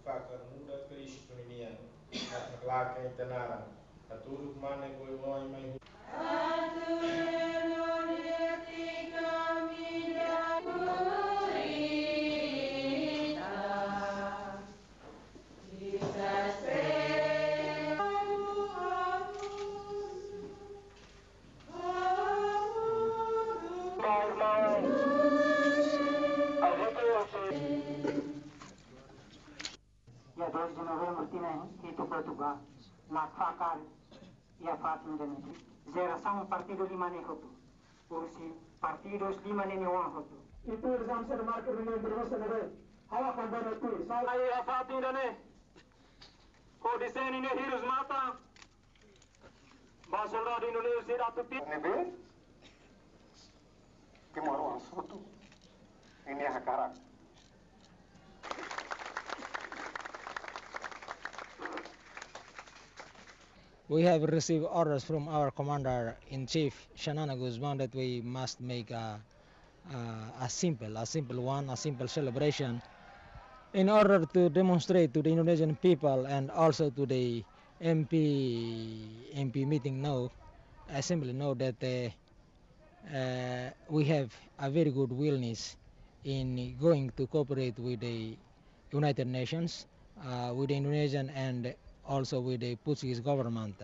fakar muda Kristo niyan at naklakay tanaran katulog man ay buhay may Ya 2 de novembro tinha ido Portugal, na facar e a fatin de geração partido lima ne hotu, ursi partidos lima ne wan hotu. Itu exam se marca ne berwasa ne, hawa kandana tu, sai a fatin de ne, ko diseni ne hirus mata, ba soldado Indonesia datu pi. Nebe, que moro ansutu, ini hakarak. We have received orders from our Commander-in-Chief, Shanana Guzman, that we must make a simple celebration in order to demonstrate to the Indonesian people and also to the MP meeting now, assembly know that we have a very good willingness in going to cooperate with the United Nations, with the Indonesian and also with the Portuguese government.